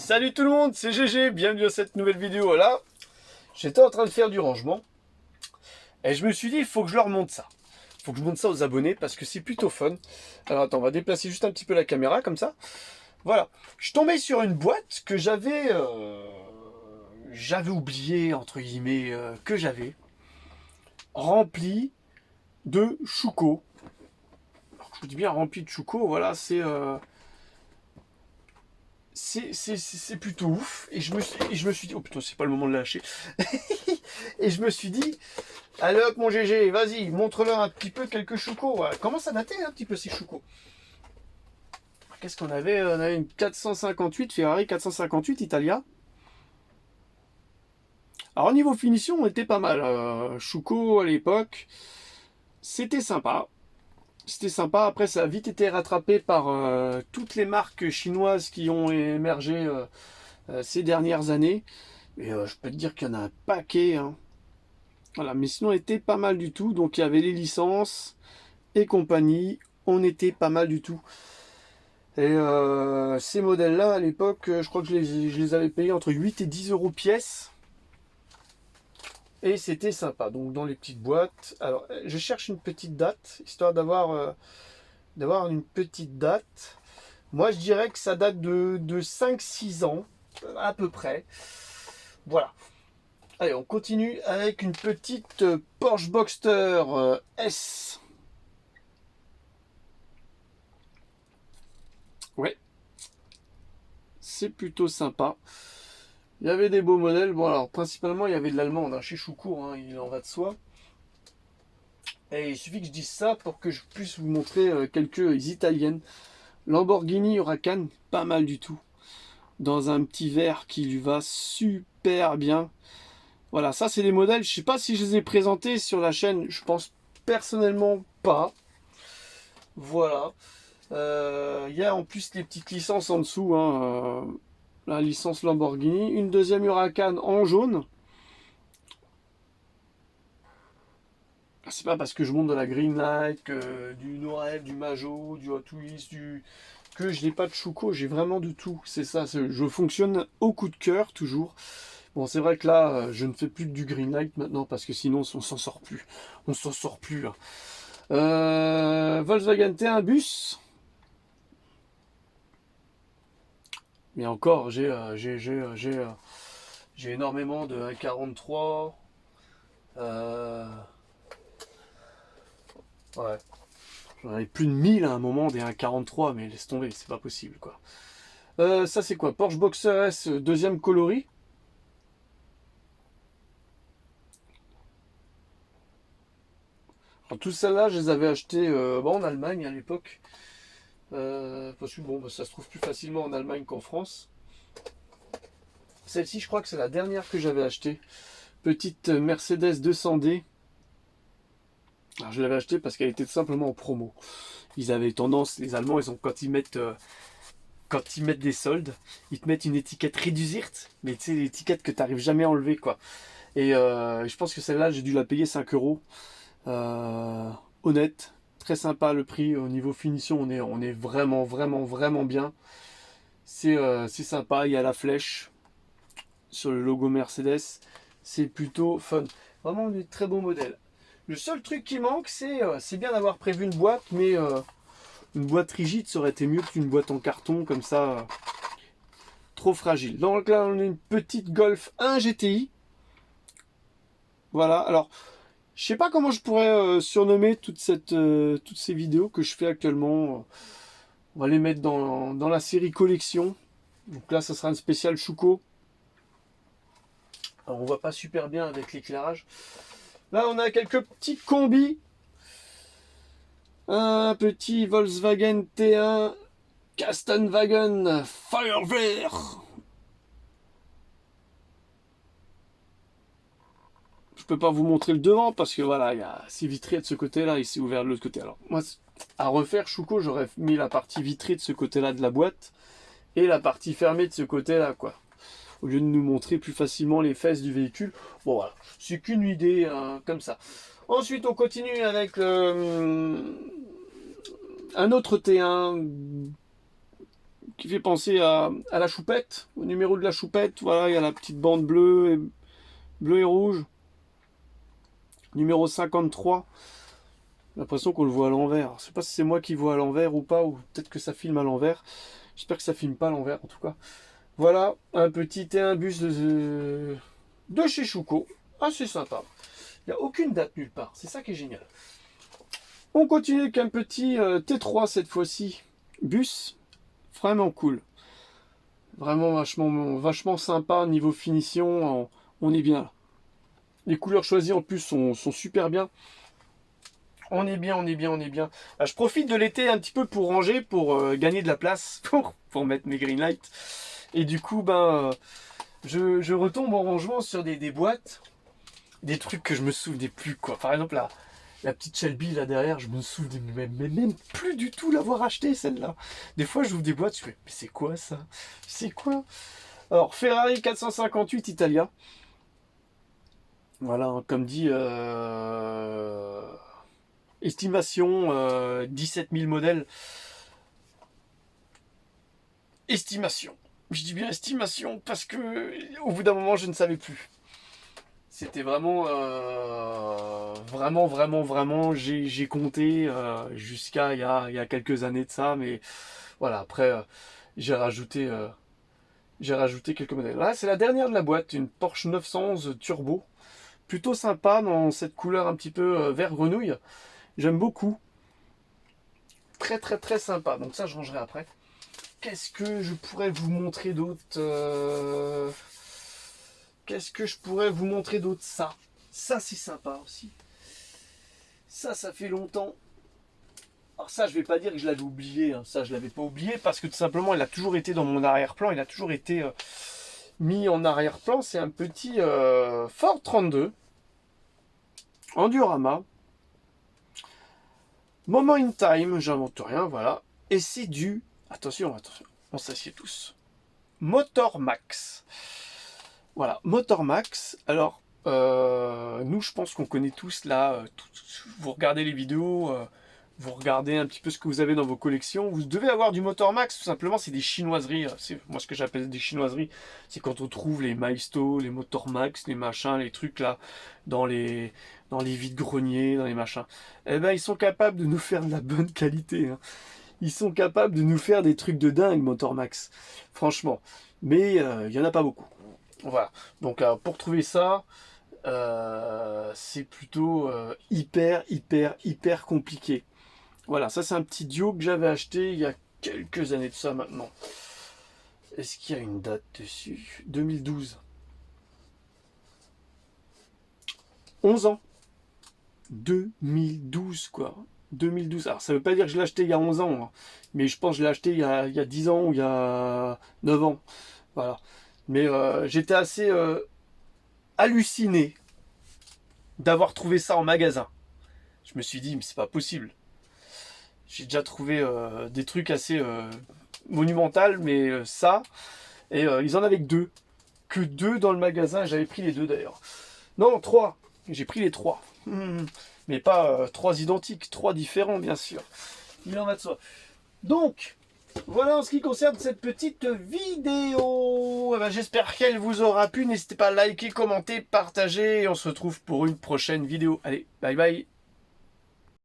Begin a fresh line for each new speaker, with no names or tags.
Salut tout le monde, c'est GG, bienvenue à cette nouvelle vidéo. Là, j'étais en train de faire du rangement et je me suis dit, il faut que je leur montre ça. Il faut que je montre ça aux abonnés parce que c'est plutôt fun. Alors attends, on va déplacer juste un petit peu la caméra comme ça. Voilà, je tombais sur une boîte que j'avais oublié, entre guillemets, que j'avais, remplie de choucos. Alors, je vous dis bien remplie de choucos, voilà, c'est plutôt ouf. Et je me suis dit, oh putain, c'est pas le moment de lâcher. Et je me suis dit, allez hop mon GG, vas-y, montre-leur un petit peu quelques choucos. Voilà. Comment ça datait un petit peu ces choucos? Qu'est-ce qu'on avait? On avait une 458, Ferrari 458 Italia. Alors au niveau finition, on était pas mal. Chouco à l'époque, c'était sympa. C'était sympa. Après, ça a vite été rattrapé par toutes les marques chinoises qui ont émergé ces dernières années. Et je peux te dire qu'il y en a un paquet, hein. Voilà, mais sinon, on était pas mal du tout. Donc, il y avait les licences et compagnie. On était pas mal du tout. Et ces modèles-là, à l'époque, je crois que je les avais payés entre 8 et 10 euros pièce. Et c'était sympa. Donc, dans les petites boîtes. Alors, je cherche une petite date, histoire d'avoir une petite date. Moi, je dirais que ça date de 5-6 ans, à peu près. Voilà. Allez, on continue avec une petite Porsche Boxster S. Ouais, c'est plutôt sympa. Il y avait des beaux modèles. Bon, alors, principalement, il y avait de l'allemande, hein, chez Choucourt, hein, il en va de soi. Et il suffit que je dise ça pour que je puisse vous montrer quelques italiennes. Lamborghini Huracan, pas mal du tout. Dans un petit verre qui lui va super bien. Voilà, ça c'est des modèles, je sais pas si je les ai présentés sur la chaîne, je pense personnellement pas. Voilà. Il y a en plus les petites licences en dessous, hein, la licence Lamborghini, une deuxième Huracan en jaune. C'est pas parce que je monte de la Greenlight, du Norel, du Majo, du Hot Wheels, que je n'ai pas de chouco, j'ai vraiment de tout. C'est ça, je fonctionne au coup de cœur toujours. Bon, c'est vrai que là, je ne fais plus que du Greenlight maintenant parce que sinon on s'en sort plus. On s'en sort plus, hein. Volkswagen T1 bus. Mais encore, j'ai énormément de 1,43. Ouais. J'en avais plus de 1000 à un moment des 1,43, mais laisse tomber, c'est pas possible quoi. Ça c'est quoi? Porsche Boxer S, deuxième coloris. Alors, tout celles-là, je les avais achetées en Allemagne à l'époque. Parce que bon, ça se trouve plus facilement en Allemagne qu'en France. Celle-ci, je crois que c'est la dernière que j'avais achetée. Petite Mercedes 200D. Alors, je l'avais achetée parce qu'elle était tout simplement en promo. Ils avaient tendance, les Allemands, quand ils mettent des soldes, ils te mettent une étiquette Reduziert, mais tu sais, l'étiquette que tu n'arrives jamais à enlever, quoi. Et je pense que celle-là, j'ai dû la payer 5 euros. Honnête, très sympa le prix. Au niveau finition, on est vraiment, vraiment, vraiment bien. C'est sympa. Il y a la flèche sur le logo Mercedes. C'est plutôt fun. Vraiment des très beaux modèles. Le seul truc qui manque, c'est bien d'avoir prévu une boîte, mais une boîte rigide, ça aurait été mieux qu'une boîte en carton comme ça, trop fragile. Donc là, on a une petite Golf 1 GTI. Voilà. Alors, je sais pas comment je pourrais surnommer toutes ces vidéos que je fais actuellement. On va les mettre dans la série collection. Donc là, ça sera un spécial Chouco. Alors, on voit pas super bien avec l'éclairage. Là, on a quelques petits combis. Un petit Volkswagen T1 Kastenwagen Feuerwehr. Je peux pas vous montrer le devant parce que voilà, c'est vitré de ce côté-là et c'est ouvert de l'autre côté. Alors moi, à refaire Chouco, j'aurais mis la partie vitrée de ce côté-là de la boîte et la partie fermée de ce côté-là, quoi. Au lieu de nous montrer plus facilement les fesses du véhicule. Bon voilà, c'est qu'une idée hein, comme ça. Ensuite, on continue avec un autre T1 qui fait penser à la choupette, au numéro de la choupette. Voilà, il y a la petite bande bleue et rouge. Numéro 53. J'ai l'impression qu'on le voit à l'envers. Je sais pas si c'est moi qui vois à l'envers ou pas, ou peut-être que ça filme à l'envers. J'espère que ça filme pas à l'envers en tout cas. Voilà, un petit T1 bus de chez Schuco. Assez sympa. Il n'y a aucune date nulle part. C'est ça qui est génial. On continue avec un petit T3 cette fois-ci. Bus. Vraiment cool. Vraiment vachement sympa niveau finition. On est bien là. Les couleurs choisies en plus sont super bien. On est bien. Je profite de l'été un petit peu pour ranger, pour gagner de la place, pour mettre mes green lights. Et du coup, je retombe en rangement sur des boîtes, des trucs que je me souvenais plus, quoi. Par exemple, la petite Shelby là derrière, je me souviens même plus du tout l'avoir acheté celle-là. Des fois, j'ouvre des boîtes, je fais, mais c'est quoi ça? C'est quoi? Alors, Ferrari 458 Italia. Voilà, comme dit, estimation 17 000 modèles. Estimation. Je dis bien estimation parce que au bout d'un moment, je ne savais plus. C'était vraiment, vraiment, j'ai compté jusqu'à il y a quelques années de ça, mais voilà, après, j'ai rajouté quelques modèles. Là, c'est la dernière de la boîte, une Porsche 911 Turbo. Plutôt sympa dans cette couleur un petit peu vert grenouille. J'aime beaucoup. Très sympa. Donc ça, je rangerai après. Qu'est-ce que je pourrais vous montrer d'autre Qu'est-ce que je pourrais vous montrer d'autre? Ça c'est sympa aussi. Ça fait longtemps. Alors ça, je vais pas dire que je l'avais oublié. Hein. Ça, je l'avais pas oublié parce que tout simplement, il a toujours été dans mon arrière-plan. Il a toujours été mis en arrière-plan. C'est un petit Ford 32 Endurama. Moment in time, j'invente rien, voilà. Et c'est du... Attention, on s'assied tous. Motor Max. Voilà, Motor Max. Alors, nous, je pense qu'on connaît tous là. Vous regardez les vidéos, vous regardez un petit peu ce que vous avez dans vos collections. Vous devez avoir du Motor Max, tout simplement. C'est des chinoiseries. C'est moi ce que j'appelle des chinoiseries. C'est quand on trouve les Maisto, les Motor Max, les machins, les trucs là, dans les vides-greniers, dans les machins. Eh ben, ils sont capables de nous faire de la bonne qualité. Hein. Ils sont capables de nous faire des trucs de dingue, Motor Max. Franchement. Mais il n'y en a pas beaucoup. Voilà. Donc pour trouver ça, c'est plutôt hyper compliqué. Voilà, ça c'est un petit duo que j'avais acheté il y a quelques années de ça maintenant. Est-ce qu'il y a une date dessus? 2012. 11 ans. 2012 quoi. 2012. Alors ça veut pas dire que je l'ai acheté il y a 11 ans, hein, mais je pense que je l'ai acheté il y a 10 ans ou il y a 9 ans. Voilà. Mais j'étais assez halluciné d'avoir trouvé ça en magasin. Je me suis dit, mais c'est pas possible. J'ai déjà trouvé des trucs assez monumentaux, mais ça, et ils en avaient que deux dans le magasin. J'avais pris les deux d'ailleurs. Non, trois. J'ai pris les trois. Mais pas trois identiques, trois différents bien sûr. Il en va de soi. Donc, voilà en ce qui concerne cette petite vidéo. Eh ben, j'espère qu'elle vous aura plu. N'hésitez pas à liker, commenter, partager. Et on se retrouve pour une prochaine vidéo. Allez, bye bye.